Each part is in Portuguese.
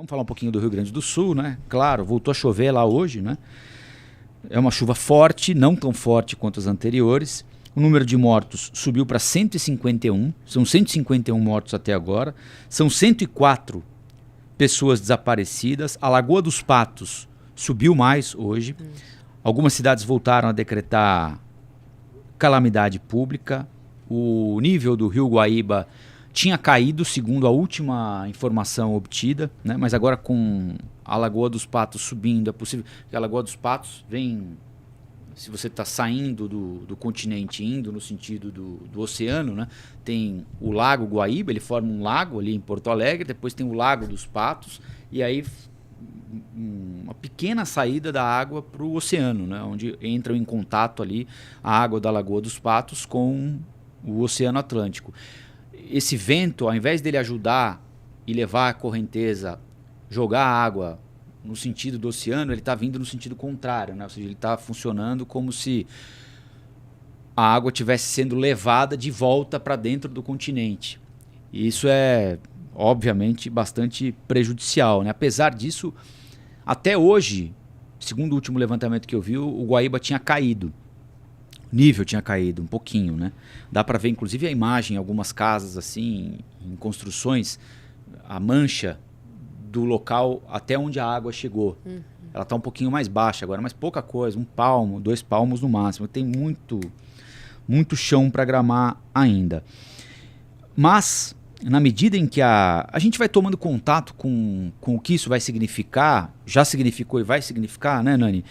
Vamos falar um pouquinho do Rio Grande do Sul, né? Claro, voltou a chover lá hoje, né? É uma chuva forte, não tão forte quanto as anteriores. O número de mortos subiu para 151, são 151 mortos até agora. São 104 pessoas desaparecidas. A Lagoa dos Patos subiu mais hoje. Algumas cidades voltaram a decretar calamidade pública. O nível do Rio Guaíba tinha caído, segundo a última informação obtida, né? Mas agora com a Lagoa dos Patos subindo, é possível que a Lagoa dos Patos vem, se você está saindo do continente, indo no sentido do oceano, né? Tem o Lago Guaíba, ele forma um lago ali em Porto Alegre, depois tem o Lago dos Patos, e aí uma pequena saída da água para o oceano, né? Onde entram em contato ali a água da Lagoa dos Patos com o Oceano Atlântico. Esse vento, ao invés dele ajudar e levar a correnteza, jogar a água no sentido do oceano, ele está vindo no sentido contrário, né? Ou seja, ele está funcionando como se a água estivesse sendo levada de volta para dentro do continente. E isso é, obviamente, bastante prejudicial, né? Apesar disso, até hoje, segundo o último levantamento que eu vi, o Guaíba tinha caído. O nível tinha caído um pouquinho, né? Dá para ver, inclusive, a imagem em algumas casas, assim, em construções, a mancha do local até onde a água chegou. Ela está um pouquinho mais baixa agora, mas pouca coisa, 1 palmo, 2 palmos no máximo. Tem muito chão para gramar ainda. Mas, na medida em que a gente vai tomando contato com o que isso vai significar, já significou e vai significar, né, Nani?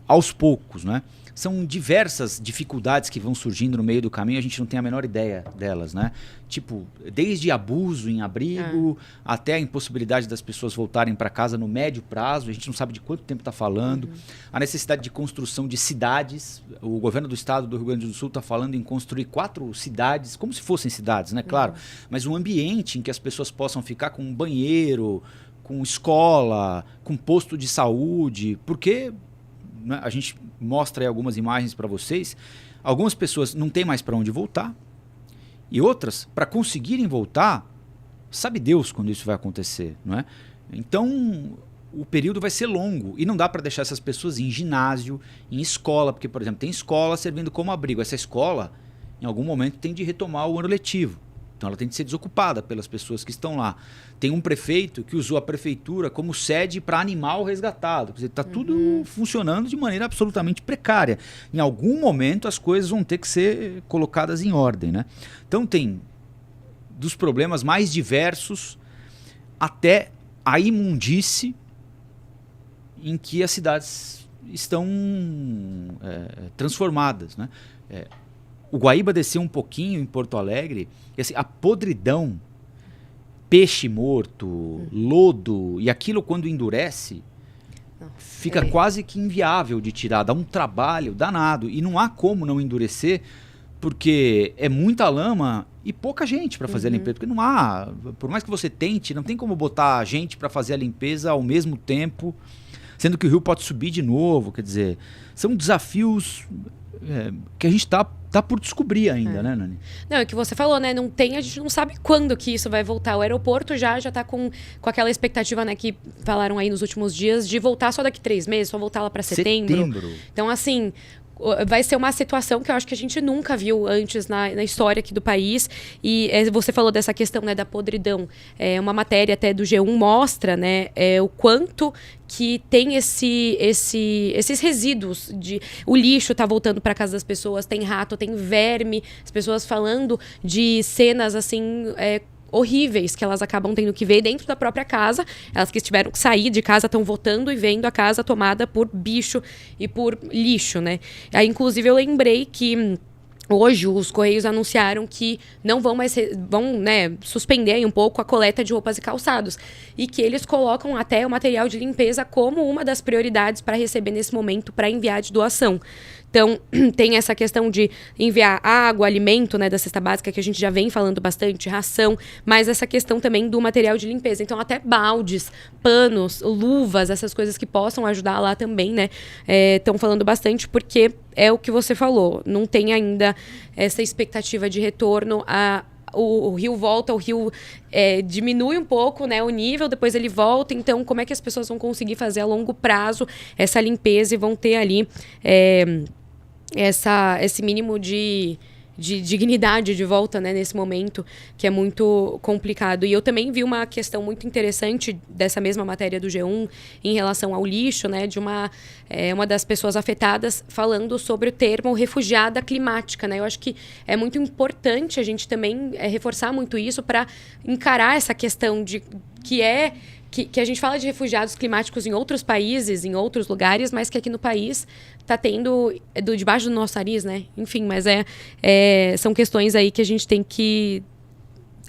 Aos poucos, né? São diversas dificuldades que vão surgindo no meio do caminho, a gente não tem a menor ideia delas, né? Tipo, desde abuso em abrigo, até a impossibilidade das pessoas voltarem para casa no médio prazo, a gente não sabe de quanto tempo está falando. A necessidade de construção de cidades, o governo do estado do Rio Grande do Sul está falando em construir 4 cidades, como se fossem cidades, né? Claro, mas um ambiente em que as pessoas possam ficar com um banheiro, com escola, com posto de saúde, porque... A gente mostra aí algumas imagens para vocês. Algumas pessoas não têm mais para onde voltar. E outras, para conseguirem voltar, sabe Deus quando isso vai acontecer, não é? Então, o período vai ser longo. E não dá para deixar essas pessoas em ginásio, em escola. Porque, por exemplo, tem escola servindo como abrigo. Essa escola, em algum momento, tem de retomar o ano letivo. Então ela tem de ser desocupada pelas pessoas que estão lá. Tem um prefeito que usou a prefeitura como sede para animal resgatado. Quer dizer, está tudo funcionando de maneira absolutamente precária. Em algum momento as coisas vão ter que ser colocadas em ordem, né? Então tem dos problemas mais diversos até a imundície em que as cidades estão transformadas, né? O Guaíba desceu um pouquinho em Porto Alegre e assim, a podridão, peixe morto, lodo, e aquilo quando endurece, fica quase que inviável de tirar, dá um trabalho danado. E não há como não endurecer, porque é muita lama e pouca gente para fazer a limpeza. Porque não há, por mais que você tente, não tem como botar gente para fazer a limpeza ao mesmo tempo, sendo que o rio pode subir de novo. Quer dizer, são desafios que a gente está por descobrir ainda, né, Nani? Não, é o que você falou, né? Não tem, a gente não sabe quando que isso vai voltar. O aeroporto já está com aquela expectativa, né, que falaram aí nos últimos dias, de voltar só daqui 3 meses, só voltar lá para setembro. Então, assim, vai ser uma situação que eu acho que a gente nunca viu antes na história aqui do país. E você falou dessa questão, né, da podridão. Uma matéria até do G1 mostra, né, o quanto que tem esses resíduos o lixo tá voltando para casa das pessoas, tem rato, tem verme, as pessoas falando de cenas assim horríveis que elas acabam tendo que ver dentro da própria casa. Elas que tiveram que sair de casa estão voltando e vendo a casa tomada por bicho e por lixo, né? Aí, inclusive, eu lembrei que hoje os Correios anunciaram que não vão mais suspender aí um pouco a coleta de roupas e calçados e que eles colocam até o material de limpeza como uma das prioridades para receber nesse momento para enviar de doação. Então, tem essa questão de enviar água, alimento, né, da cesta básica, que a gente já vem falando bastante, ração, mas essa questão também do material de limpeza. Então, até baldes, panos, luvas, essas coisas que possam ajudar lá também, né, estão falando bastante, porque é o que você falou, não tem ainda essa expectativa de retorno o rio volta, o rio diminui um pouco, né, o nível, depois ele volta. Então, como é que as pessoas vão conseguir fazer a longo prazo essa limpeza e vão ter ali esse mínimo de dignidade de volta, né, nesse momento que é muito complicado. E eu também vi uma questão muito interessante dessa mesma matéria do G1 em relação ao lixo, né, de uma das pessoas afetadas falando sobre o termo refugiada climática, né. Eu acho que é muito importante a gente também reforçar muito isso para encarar essa questão de que a gente fala de refugiados climáticos em outros países, em outros lugares, mas que aqui no país está tendo debaixo do nosso nariz, né? Enfim, mas são questões aí que a gente tem que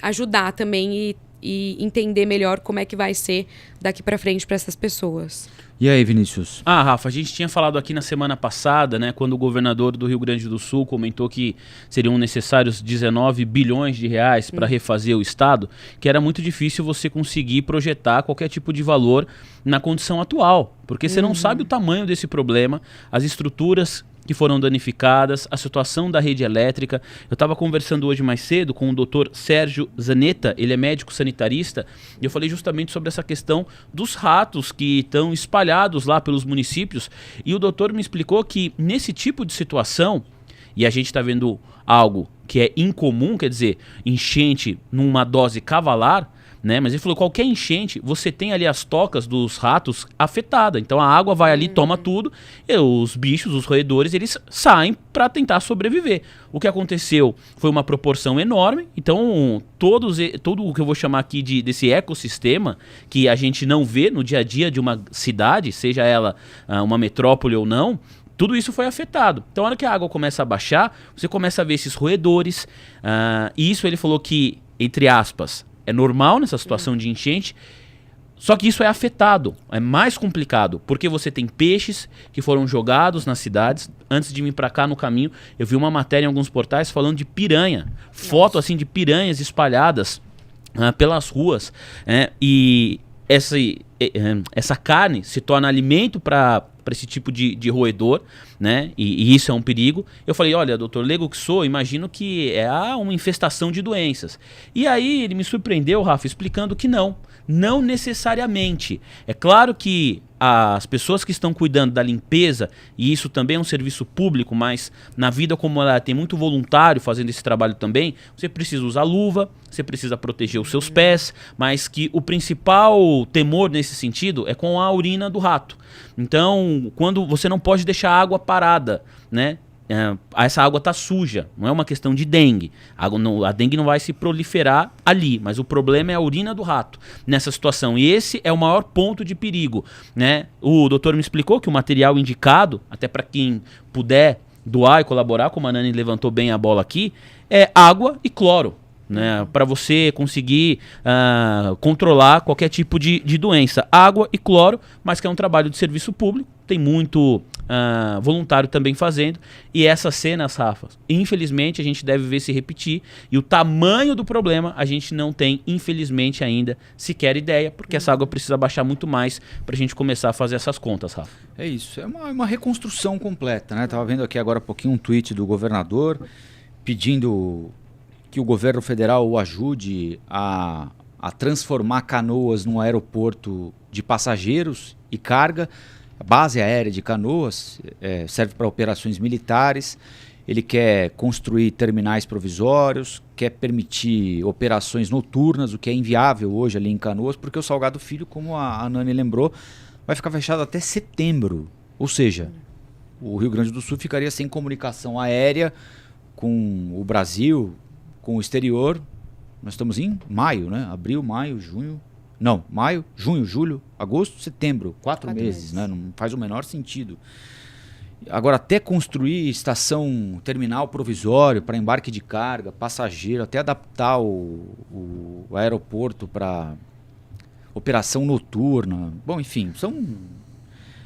ajudar também e entender melhor como é que vai ser daqui para frente para essas pessoas. E aí, Vinícius? Rafa, a gente tinha falado aqui na semana passada, né, quando o governador do Rio Grande do Sul comentou que seriam necessários 19 bilhões de reais para refazer o estado, que era muito difícil você conseguir projetar qualquer tipo de valor na condição atual, porque você não sabe o tamanho desse problema, as estruturas que foram danificadas, a situação da rede elétrica. Eu estava conversando hoje mais cedo com o Dr. Sérgio Zanetta, ele é médico sanitarista, e eu falei justamente sobre essa questão dos ratos que estão espalhados lá pelos municípios, e o doutor me explicou que nesse tipo de situação, e a gente está vendo algo que é incomum, quer dizer, enchente numa dose cavalar, né? Mas ele falou, qualquer enchente, você tem ali as tocas dos ratos afetadas. Então a água vai ali, toma tudo, e os bichos, os roedores, eles saem para tentar sobreviver. O que aconteceu foi uma proporção enorme. Então todo o que eu vou chamar aqui desse ecossistema, que a gente não vê no dia a dia de uma cidade, seja ela uma metrópole ou não, tudo isso foi afetado. Então, a hora que a água começa a baixar, você começa a ver esses roedores. E isso ele falou que, entre aspas, é normal nessa situação de enchente, só que isso é afetado, é mais complicado, porque você tem peixes que foram jogados nas cidades. Antes de vir para cá no caminho, eu vi uma matéria em alguns portais falando de piranha, foto assim de piranhas espalhadas pelas ruas, e essa carne se torna alimento para esse tipo de roedor, né? E isso é um perigo. Eu falei, olha, doutor, leigo que sou, imagino que há uma infestação de doenças. E aí ele me surpreendeu, Rafa, explicando que não necessariamente. É claro que as pessoas que estão cuidando da limpeza, e isso também é um serviço público, mas na vida como ela tem muito voluntário fazendo esse trabalho também, você precisa usar luva, você precisa proteger os seus pés, mas que o principal temor nesse sentido é com a urina do rato. Então, quando você não pode deixar a água parada, né? Essa água está suja, não é uma questão de dengue. A dengue não vai se proliferar ali, mas o problema é a urina do rato nessa situação. E esse é o maior ponto de perigo, né? O doutor me explicou que o material indicado, até para quem puder doar e colaborar, como a Nani levantou bem a bola aqui, é água e cloro, né, para você conseguir controlar qualquer tipo de doença. Água e cloro, mas que é um trabalho de serviço público, tem muito voluntário também fazendo, e essas cenas, Rafa, infelizmente a gente deve ver se repetir, e o tamanho do problema a gente não tem, infelizmente ainda, sequer ideia, porque essa água precisa baixar muito mais para a gente começar a fazer essas contas, Rafa. É isso, é uma reconstrução completa, né? Tava vendo aqui agora há pouquinho um tweet do governador pedindo que o governo federal o ajude a transformar Canoas num aeroporto de passageiros e carga. A base aérea de Canoas serve para operações militares. Ele quer construir terminais provisórios, quer permitir operações noturnas, o que é inviável hoje ali em Canoas, porque o Salgado Filho, como a Nani lembrou, vai ficar fechado até setembro. Ou seja, o Rio Grande do Sul ficaria sem comunicação aérea com o Brasil, com o exterior. Nós estamos em maio, né? Abril, maio, junho... Não, maio, junho, julho, agosto, setembro, 4 meses, né? Não faz o menor sentido. Agora, até construir estação terminal provisório para embarque de carga, passageiro, até adaptar o aeroporto para operação noturna. Bom, enfim,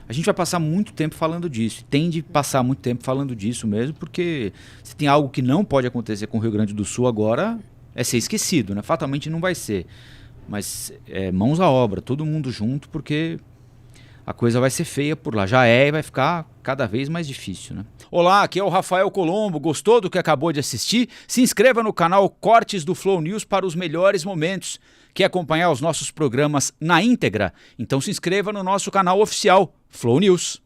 a gente vai passar muito tempo falando disso. Tem de passar muito tempo falando disso mesmo, porque se tem algo que não pode acontecer com o Rio Grande do Sul agora, é ser esquecido, né? Fatalmente não vai ser. Mas mãos à obra, todo mundo junto, porque a coisa vai ser feia por lá. Já é e vai ficar cada vez mais difícil, né? Olá, aqui é o Rafael Colombo. Gostou do que acabou de assistir? Se inscreva no canal Cortes do Flow News para os melhores momentos. Quer acompanhar os nossos programas na íntegra? Então se inscreva no nosso canal oficial, Flow News.